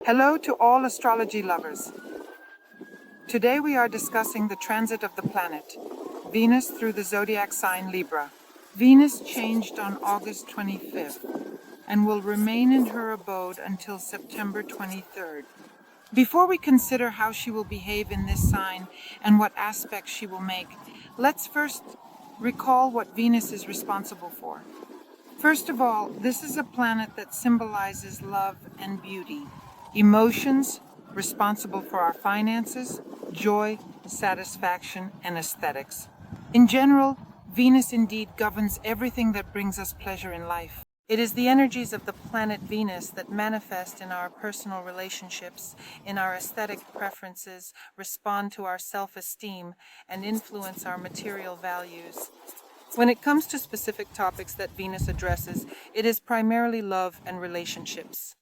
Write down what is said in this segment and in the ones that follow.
Hello to all astrology lovers. Today we are discussing the transit of the planet, Venus through the zodiac sign Libra. Venus changed on August 25th and will remain in her abode until September 23rd. Before we consider how she will behave in this sign and what aspects she will make, let's first recall what Venus is responsible for. First of all, this is a planet that symbolizes love and beauty. Emotions, responsible for our finances, joy, satisfaction, and aesthetics. In general, Venus indeed governs everything that brings us pleasure in life. It is the energies of the planet Venus that manifest in our personal relationships, in our aesthetic preferences, respond to our self-esteem, and influence our material values. When it comes to specific topics that Venus addresses, it is primarily love and relationships.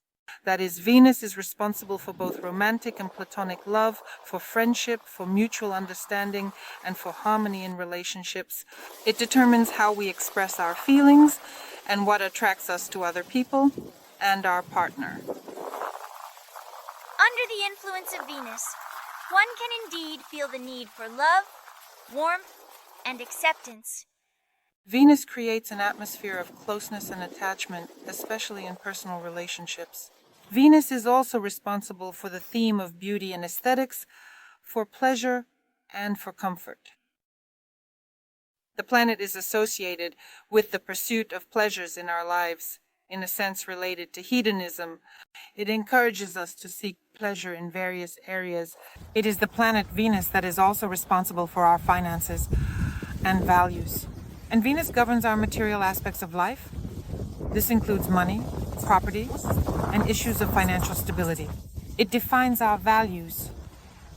That is, Venus is responsible for both romantic and platonic love, for friendship, for mutual understanding, and for harmony in relationships. It determines how we express our feelings and what attracts us to other people and our partner. Under the influence of Venus, one can indeed feel the need for love, warmth, and acceptance. Venus creates an atmosphere of closeness and attachment, especially in personal relationships. Venus is also responsible for the theme of beauty and aesthetics, for pleasure, and for comfort. The planet is associated with the pursuit of pleasures in our lives, in a sense related to hedonism. It encourages us to seek pleasure in various areas. It is the planet Venus that is also responsible for our finances and values. And Venus governs our material aspects of life. This includes money, property, and issues of financial stability. It defines our values.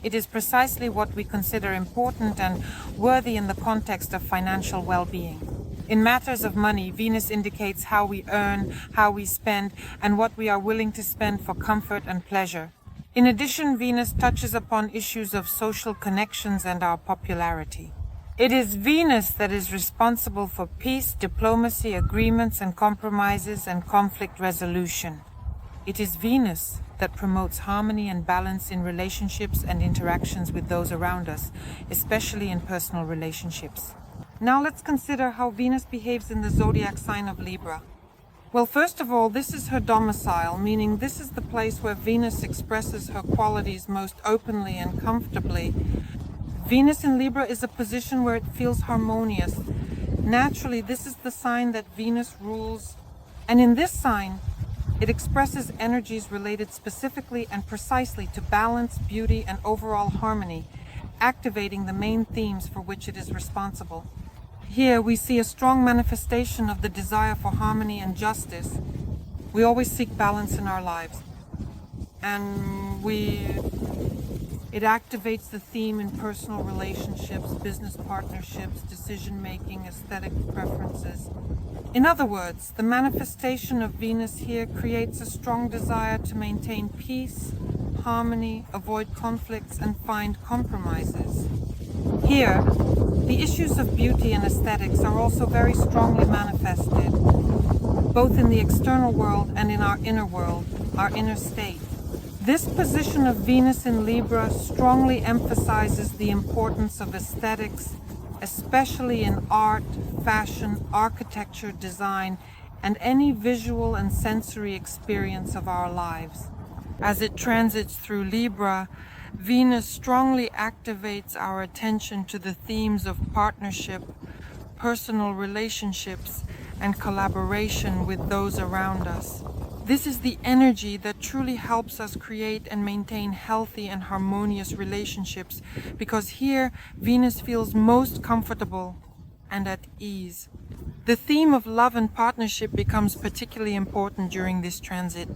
It is precisely what we consider important and worthy in the context of financial well-being. In matters of money, Venus indicates how we earn, how we spend, and what we are willing to spend for comfort and pleasure. In addition, Venus touches upon issues of social connections and our popularity. It is Venus that is responsible for peace, diplomacy, agreements and compromises, and conflict resolution. It is Venus that promotes harmony and balance in relationships and interactions with those around us, especially in personal relationships. Now let's consider how Venus behaves in the zodiac sign of Libra. Well, first of all, this is her domicile, meaning this is the place where Venus expresses her qualities most openly and comfortably. Venus in Libra is a position where it feels harmonious. Naturally, this is the sign that Venus rules. And in this sign, it expresses energies related specifically and precisely to balance, beauty, and overall harmony, activating the main themes for which it is responsible. Here we see a strong manifestation of the desire for harmony and justice. We always seek balance in our lives. And it activates the theme in personal relationships, business partnerships, decision-making, aesthetic preferences. In other words, the manifestation of Venus here creates a strong desire to maintain peace, harmony, avoid conflicts, and find compromises. Here, the issues of beauty and aesthetics are also very strongly manifested, both in the external world and in our inner world, our inner state. This position of Venus in Libra strongly emphasizes the importance of aesthetics, especially in art, fashion, architecture, design, and any visual and sensory experience of our lives. As it transits through Libra, Venus strongly activates our attention to the themes of partnership, personal relationships, and collaboration with those around us. This is the energy that truly helps us create and maintain healthy and harmonious relationships, because here Venus feels most comfortable and at ease. The theme of love and partnership becomes particularly important during this transit.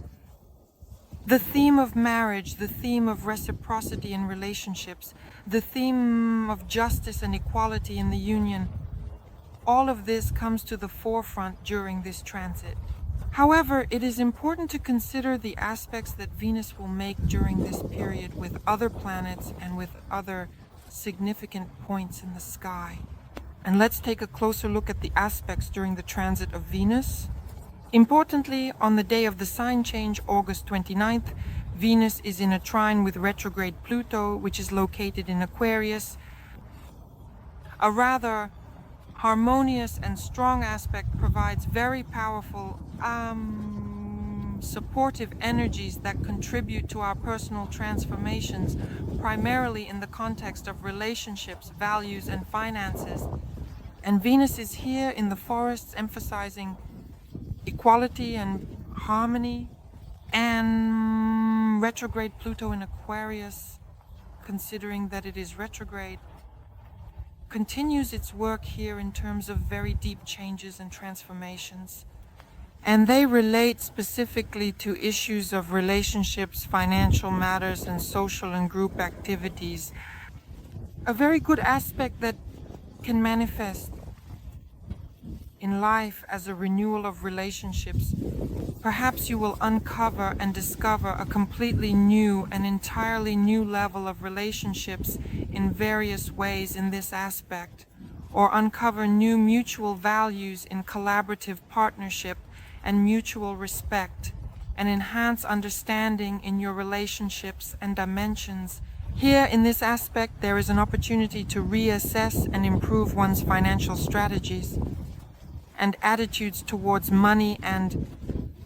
The theme of marriage, the theme of reciprocity in relationships, the theme of justice and equality in the union, all of this comes to the forefront during this transit. However, it is important to consider the aspects that Venus will make during this period with other planets and with other significant points in the sky. And let's take a closer look at the aspects during the transit of Venus. Importantly, on the day of the sign change, August 29th, Venus is in a trine with retrograde Pluto, which is located in Aquarius. A rather harmonious and strong aspect provides very powerful, supportive energies that contribute to our personal transformations, primarily in the context of relationships, values, and finances. And Venus is here in the forests, emphasizing equality and harmony, and retrograde Pluto in Aquarius, considering that it is retrograde, continues its work here in terms of very deep changes and transformations. And they relate specifically to issues of relationships, financial matters, and social and group activities. A very good aspect that can manifest in life as a renewal of relationships. Perhaps you will uncover and discover a completely new and entirely new level of relationships in various ways in this aspect, or uncover new mutual values in collaborative partnership and mutual respect, and enhance understanding in your relationships and dimensions. Here in this aspect, there is an opportunity to reassess and improve one's financial strategies and attitudes towards money and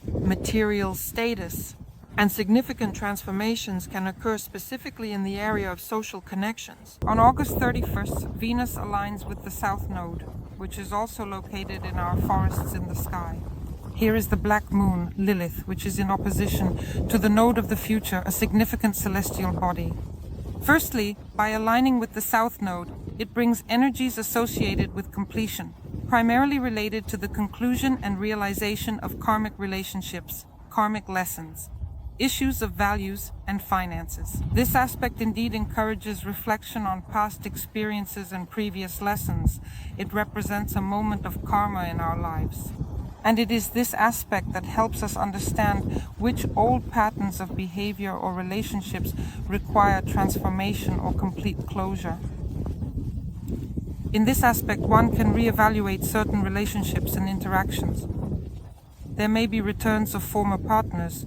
material status. And significant transformations can occur specifically in the area of social connections. On August 31st, Venus aligns with the South Node, which is also located in our forests in the sky. Here is the black moon, Lilith, which is in opposition to the node of the future, a significant celestial body. Firstly, by aligning with the South Node, it brings energies associated with completion, primarily related to the conclusion and realization of karmic relationships, karmic lessons, issues of values and finances. This aspect indeed encourages reflection on past experiences and previous lessons. It represents a moment of karma in our lives. And it is this aspect that helps us understand which old patterns of behavior or relationships require transformation or complete closure. In this aspect, one can reevaluate certain relationships and interactions. There may be returns of former partners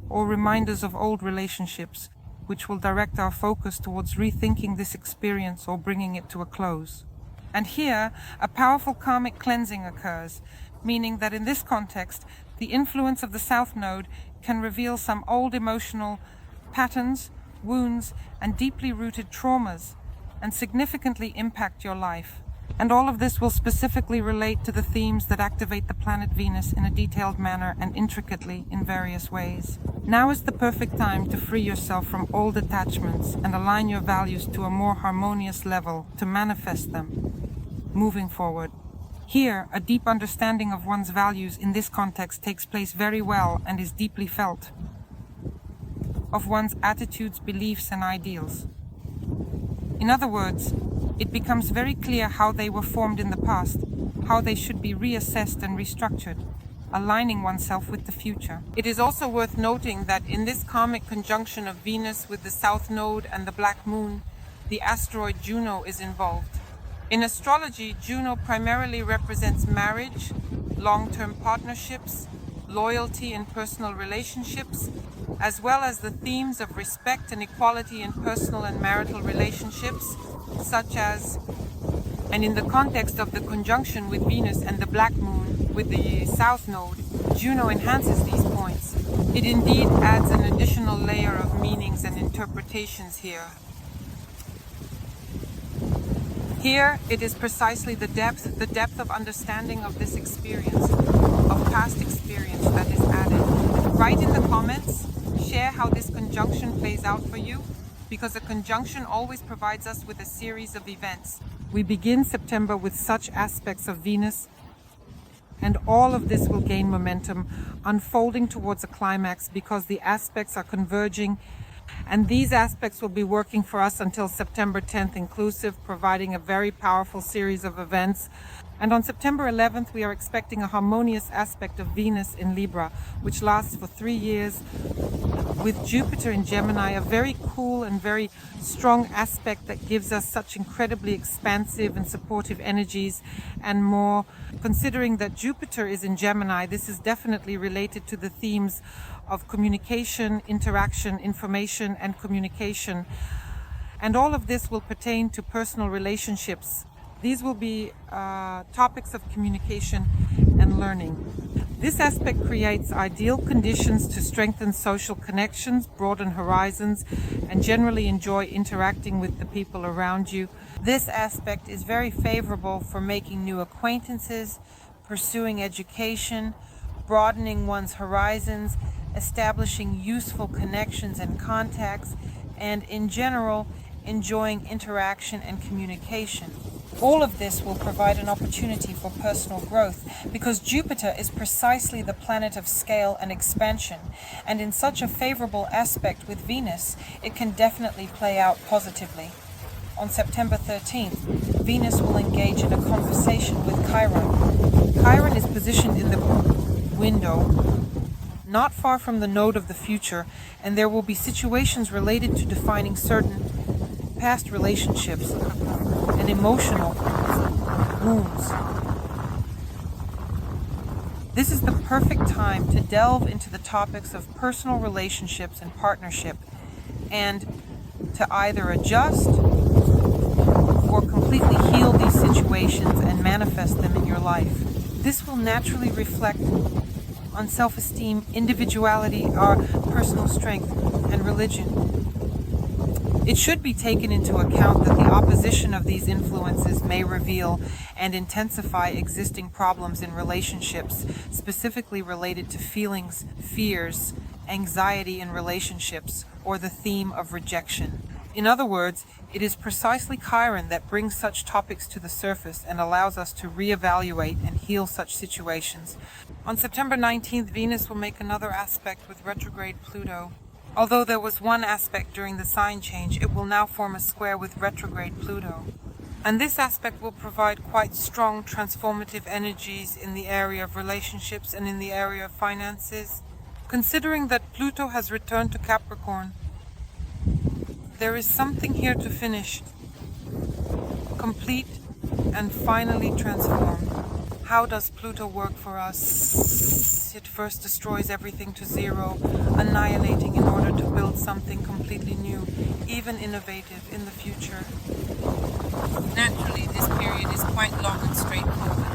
or reminders of old relationships, which will direct our focus towards rethinking this experience or bringing it to a close. And here, a powerful karmic cleansing occurs, meaning that in this context, the influence of the South Node can reveal some old emotional patterns, wounds, and deeply rooted traumas, and significantly impact your life. And all of this will specifically relate to the themes that activate the planet Venus in a detailed manner and intricately in various ways. Now is the perfect time to free yourself from old attachments and align your values to a more harmonious level to manifest them moving forward. Here, a deep understanding of one's values in this context takes place very well and is deeply felt, of one's attitudes, beliefs, and ideals. In other words, it becomes very clear how they were formed in the past, how they should be reassessed and restructured, aligning oneself with the future. It is also worth noting that in this karmic conjunction of Venus with the South Node and the Black Moon, the asteroid Juno is involved. In astrology, Juno primarily represents marriage, long-term partnerships, loyalty in personal relationships, as well as the themes of respect and equality in personal and marital relationships, such as, and in the context of the conjunction with Venus and the Black Moon with the South Node, Juno enhances these points. It indeed adds an additional layer of meanings and interpretations here. Here, it is precisely the depth of understanding of this experience, of past experience that is added. Write in the comments, share how this conjunction plays out for you, because a conjunction always provides us with a series of events. We begin September with such aspects of Venus, and all of this will gain momentum, unfolding towards a climax because the aspects are converging. And these aspects will be working for us until September 10th inclusive, providing a very powerful series of events. And on September 11th, we are expecting a harmonious aspect of Venus in Libra, which lasts for 3 years, with Jupiter in Gemini, a very cool and very strong aspect that gives us such incredibly expansive and supportive energies and more. Considering that Jupiter is in Gemini, this is definitely related to the themes of communication, interaction, information, and communication. And all of this will pertain to personal relationships. These will be topics of communication and learning. This aspect creates ideal conditions to strengthen social connections, broaden horizons, and generally enjoy interacting with the people around you. This aspect is very favorable for making new acquaintances, pursuing education, broadening one's horizons, establishing useful connections and contacts, and in general, enjoying interaction and communication. All of this will provide an opportunity for personal growth because Jupiter is precisely the planet of scale and expansion, and in such a favorable aspect with Venus, it can definitely play out positively. On September 13th, Venus will engage in a conversation with Chiron. Chiron is positioned in the window, not far from the node of the future, and there will be situations related to defining certain past relationships and emotional wounds. This is the perfect time to delve into the topics of personal relationships and partnership and to either adjust or completely heal these situations and manifest them in your life. This will naturally reflect on self-esteem, individuality, our personal strength, and religion. It should be taken into account that the opposition of these influences may reveal and intensify existing problems in relationships, specifically related to feelings, fears, anxiety in relationships, or the theme of rejection. In other words, it is precisely Chiron that brings such topics to the surface and allows us to reevaluate and heal such situations. On September 19th, Venus will make another aspect with retrograde Pluto. Although there was one aspect during the sign change, it will now form a square with retrograde Pluto. And this aspect will provide quite strong transformative energies in the area of relationships and in the area of finances. Considering that Pluto has returned to Capricorn, there is something here to finish, complete, and finally transform. How does Pluto work for us? It first destroys everything to zero, annihilating in order to build something completely new, even innovative in the future. Naturally, this period is quite long and straightforward,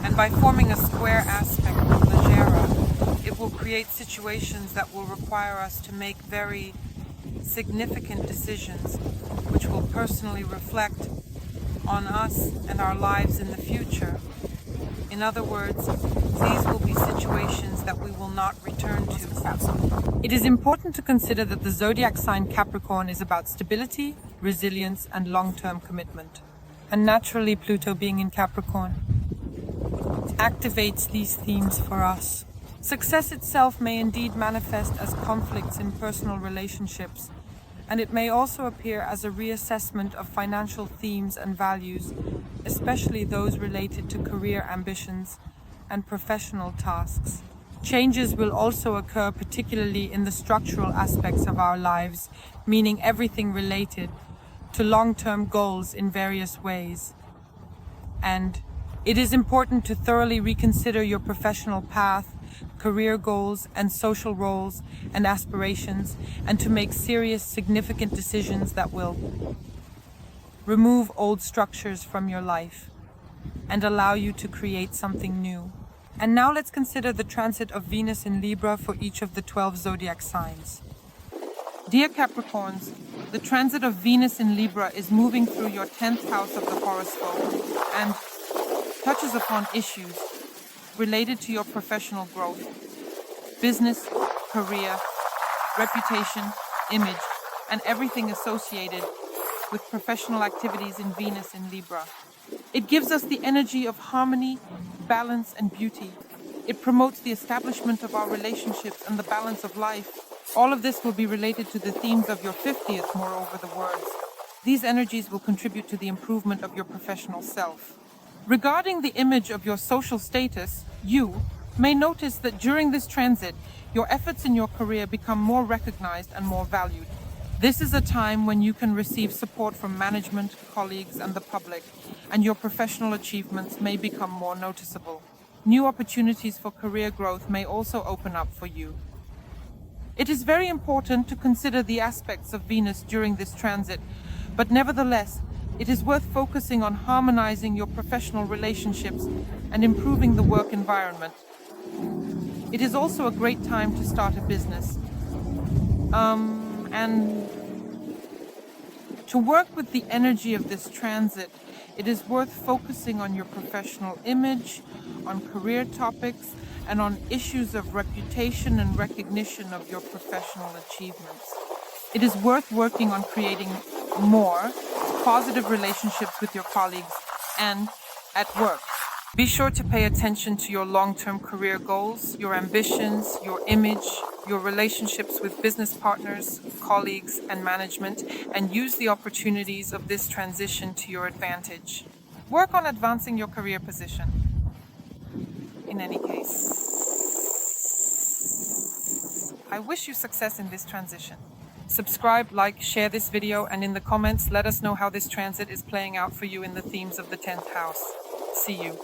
and by forming a square aspect with Legera, it will create situations that will require us to make very significant decisions, which will personally reflect on us and our lives in the future. In other words, these will be situations that we will not return to. It is important to consider that the zodiac sign Capricorn is about stability, resilience, and long-term commitment. And naturally, Pluto being in Capricorn activates these themes for us. Success itself may indeed manifest as conflicts in personal relationships, and it may also appear as a reassessment of financial themes and values, especially those related to career ambitions and professional tasks. Changes will also occur particularly in the structural aspects of our lives, meaning everything related to long-term goals in various ways. And it is important to thoroughly reconsider your professional path, career goals, and social roles and aspirations, and to make serious, significant decisions that will remove old structures from your life and allow you to create something new. And now let's consider the transit of Venus in Libra for each of the 12 zodiac signs. Dear Capricorns, the transit of Venus in Libra is moving through your 10th house of the horoscope and touches upon issues related to your professional growth, business, career, reputation, image, and everything associated with professional activities in Venus in Libra. It gives us the energy of harmony, balance, and beauty. It promotes the establishment of our relationships and the balance of life. All of this will be related to the themes of your 50th, moreover, the words. These energies will contribute to the improvement of your professional self. Regarding the image of your social status, you, may notice that during this transit, your efforts in your career become more recognized and more valued. This is a time when you can receive support from management, colleagues, and the public, and your professional achievements may become more noticeable. New opportunities for career growth may also open up for you. It is very important to consider the aspects of Venus during this transit, but nevertheless, it is worth focusing on harmonizing your professional relationships and improving the work environment. It is also a great time to start a business. And to work with the energy of this transit, it is worth focusing on your professional image, on career topics, and on issues of reputation and recognition of your professional achievements. It is worth working on creating more positive relationships with your colleagues and at work. Be sure to pay attention to your long-term career goals, your ambitions, your image, your relationships with business partners, colleagues, and management, and use the opportunities of this transition to your advantage. Work on advancing your career position. In any case, I wish you success in this transition. Subscribe, like, share this video, and in the comments, let us know how this transit is playing out for you in the themes of the 10th house. See you.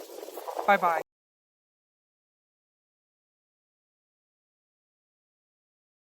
Bye-bye.